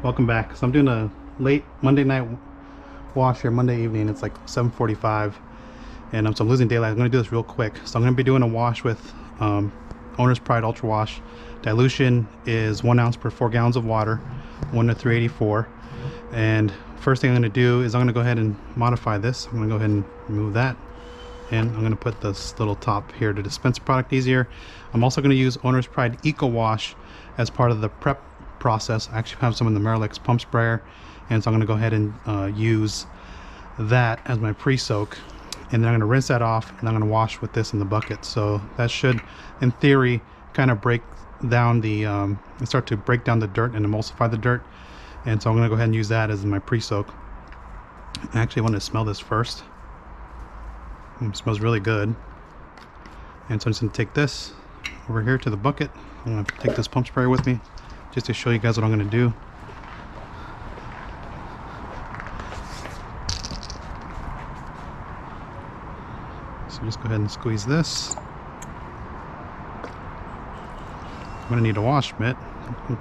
Welcome back. So I'm doing a late Monday night wash here, Monday evening. It's like 7:45, and so I'm losing daylight. I'm going to do this real quick. So I'm going to be doing a wash with Owner's Pride Ultra Wash. Dilution is 1 ounce per 4 gallons of water, 1 to 384. And first thing I'm going to do is I'm going to go ahead and modify this. I'm going to go ahead and remove that, and I'm going to put this little top here to dispense the product easier. I'm also going to use Owner's Pride Ecowash as part of the prep process. I actually have some in the Merrillix pump sprayer, and so I'm going to go ahead and use that as my pre-soak, and then I'm going to rinse that off, and I'm going to wash with this in the bucket. So that should, in theory, kind of break down the start to break down the dirt and emulsify the dirt. And so I'm going to go ahead and use that as my pre-soak. I actually want to smell this first. It smells really good. And so I'm just going to take this over here to the bucket. I'm going to take this pump sprayer with me just to show you guys what I'm going to do. So just go ahead and squeeze this. I'm going to need a wash mitt.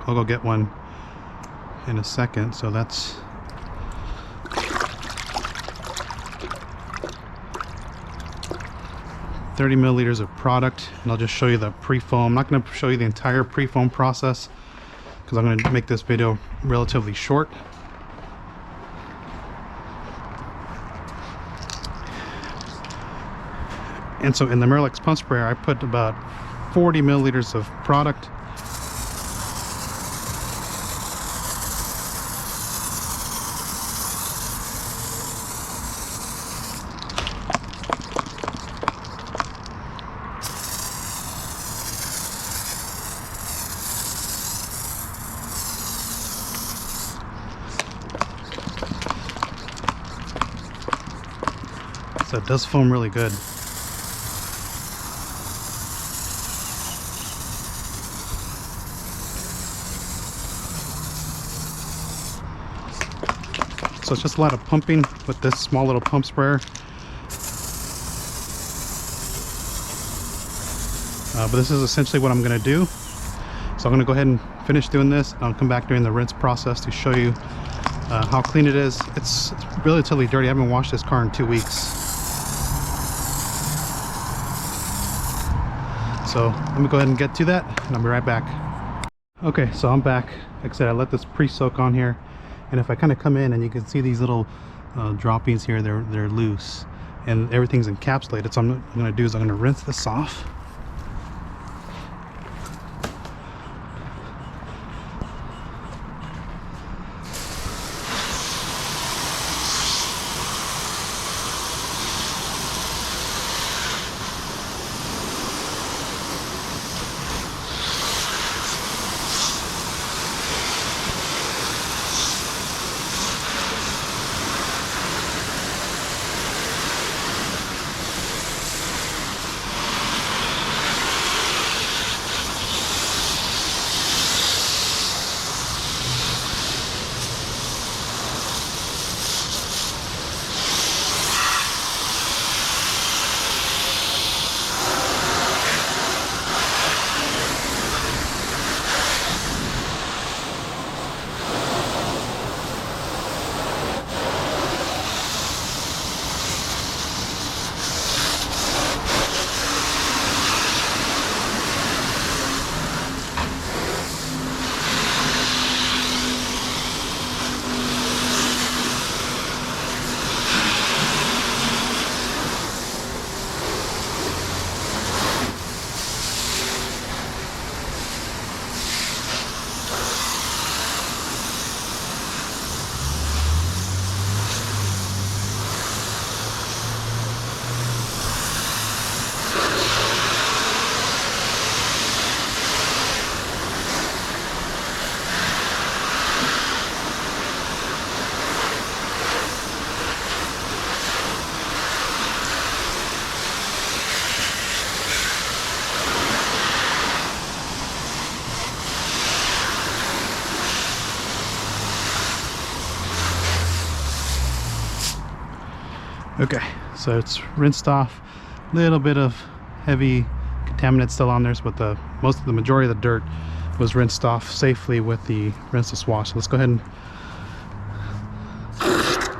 I'll go get one in a second. So that's 30 milliliters of product, and I'll just show you the pre-foam. I'm not going to show you the entire pre-foam process because I'm going to make this video relatively short. And so in the Merrillix pump sprayer, I put about 40 milliliters of product. So it does foam really good. So it's just a lot of pumping with this small little pump sprayer. But this is essentially what I'm going to do. So I'm going to go ahead and finish doing this. I'll come back during the rinse process to show you how clean it is. It's relatively dirty. I haven't washed this car in 2 weeks. So let me go ahead and get to that, and I'll be right back. Okay, so I'm back. Like I said, I let this pre-soak on here, and if I kind of come in and you can see these little droppings here, they're loose, and everything's encapsulated. So what I'm going to do is I'm going to rinse this off. Okay, so it's rinsed off. A little bit of heavy contaminant still on there, but the majority of the dirt was rinsed off safely with the rinseless wash. So let's go ahead and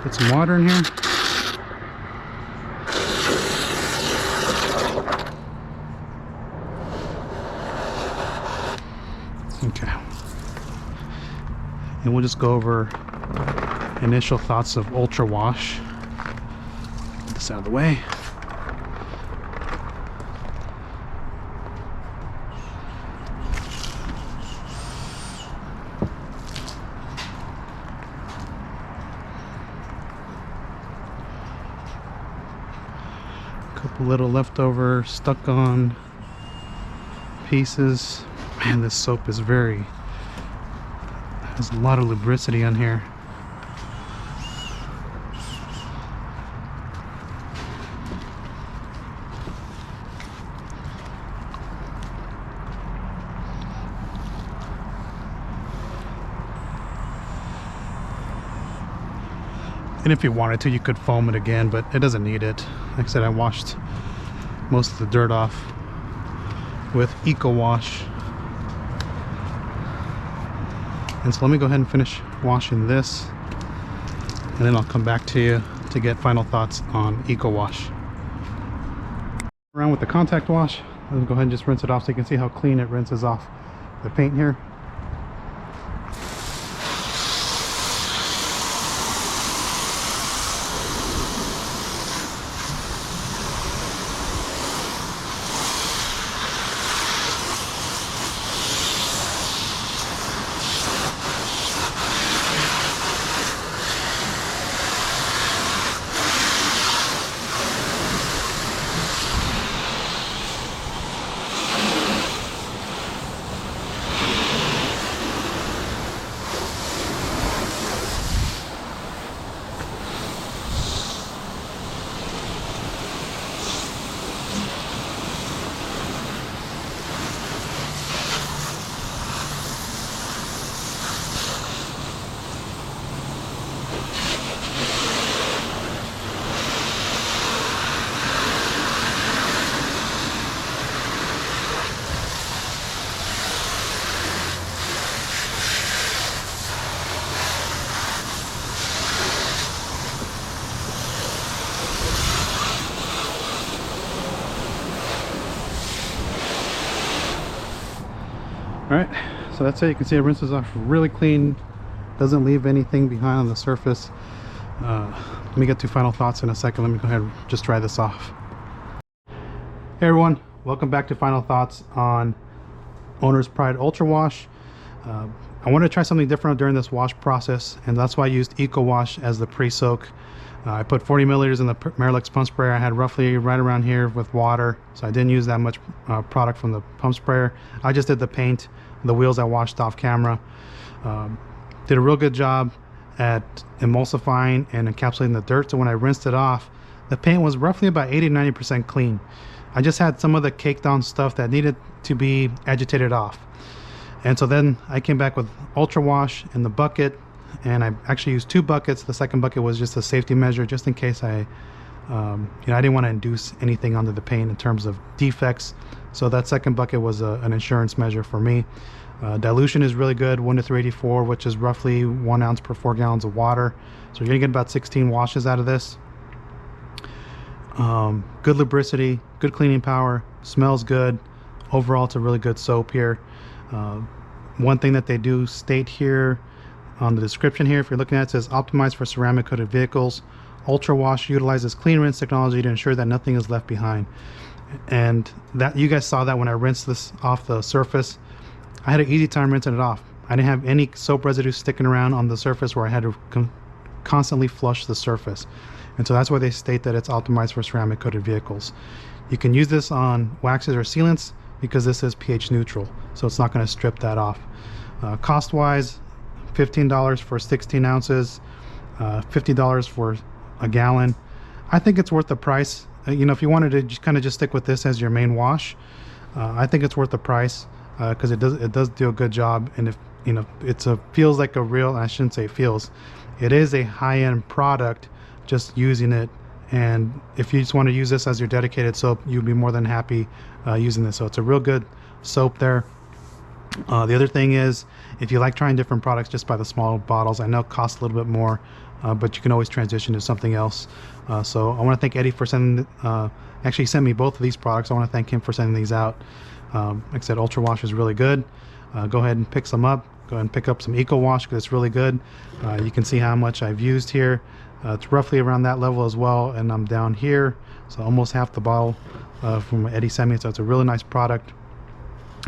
put some water in here. Okay. And we'll just go over initial thoughts of Ultra Wash. Get this out of the way. Couple little leftover stuck on pieces. Man, this soap is has a lot of lubricity on here. And if you wanted to, you could foam it again, but it doesn't need it. Like I said, I washed most of the dirt off with Ecowash. And so let me go ahead and finish washing this, and then I'll come back to you to get final thoughts on Ecowash. Around with the contact wash, let's go ahead and just rinse it off so you can see how clean it rinses off the paint here. Alright, so that's it. You can see it rinses off really clean, doesn't leave anything behind on the surface. Let me get to final thoughts in a second. Let me go ahead and just dry this off. Hey everyone, welcome back to final thoughts on Owner's Pride Ultra Wash. I wanted to try something different during this wash process, and that's why I used Ecowash as the pre-soak. I put 40 milliliters in the Marilux pump sprayer. I had roughly right around here with water, so I didn't use that much product from the pump sprayer. I just did the paint. The wheels I washed off camera. Did a real good job at emulsifying and encapsulating the dirt, so when I rinsed it off, the paint was roughly about 80-90% clean. I just had some of the caked on stuff that needed to be agitated off. And so then I came back with Ultra Wash in the bucket, and I actually used 2 buckets. The second bucket was just a safety measure, just in case I didn't want to induce anything onto the paint in terms of defects. So that second bucket was an insurance measure for me. Dilution is really good, 1 to 384, which is roughly 1 ounce per 4 gallons of water. So you're gonna get about 16 washes out of this. Good lubricity, good cleaning power, smells good. Overall, it's a really good soap here. One thing that they do state here on the description here, if you're looking at it, says optimized for ceramic coated vehicles. Ultra Wash utilizes clean rinse technology to ensure that nothing is left behind. And that you guys saw that when I rinsed this off the surface. I had an easy time rinsing it off. I didn't have any soap residue sticking around on the surface where I had to constantly flush the surface. And so that's why they state that it's optimized for ceramic coated vehicles. You can use this on waxes or sealants because this is pH neutral, so it's not going to strip that off. Cost wise, $15 for 16 ounces, $50 for a gallon. I think it's worth the price. If you wanted to just stick with this as your main wash, I think it's worth the price because it does do a good job. And if feels like a real, I shouldn't say feels, it is a high-end product just using it. And if you just want to use this as your dedicated soap, you'd be more than happy using this. So it's a real good soap there. The other thing is, if you like trying different products, just buy the small bottles. I know it costs a little bit more, but you can always transition to something else. So I want to thank Eddie for sending, actually he sent me both of these products. I want to thank him for sending these out. Like I said, Ultra Wash is really good. Go ahead and pick some up. Go ahead and pick up some Ecowash because it's really good. You can see how much I've used here. It's roughly around that level as well, and I'm down here, so almost half the bottle from Eddie sent me. So it's a really nice product.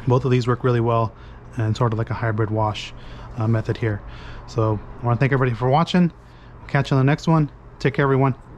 Both of these work really well, and sort of like a hybrid wash method here. So I want to thank everybody for watching. Catch you on the next one. Take care, everyone.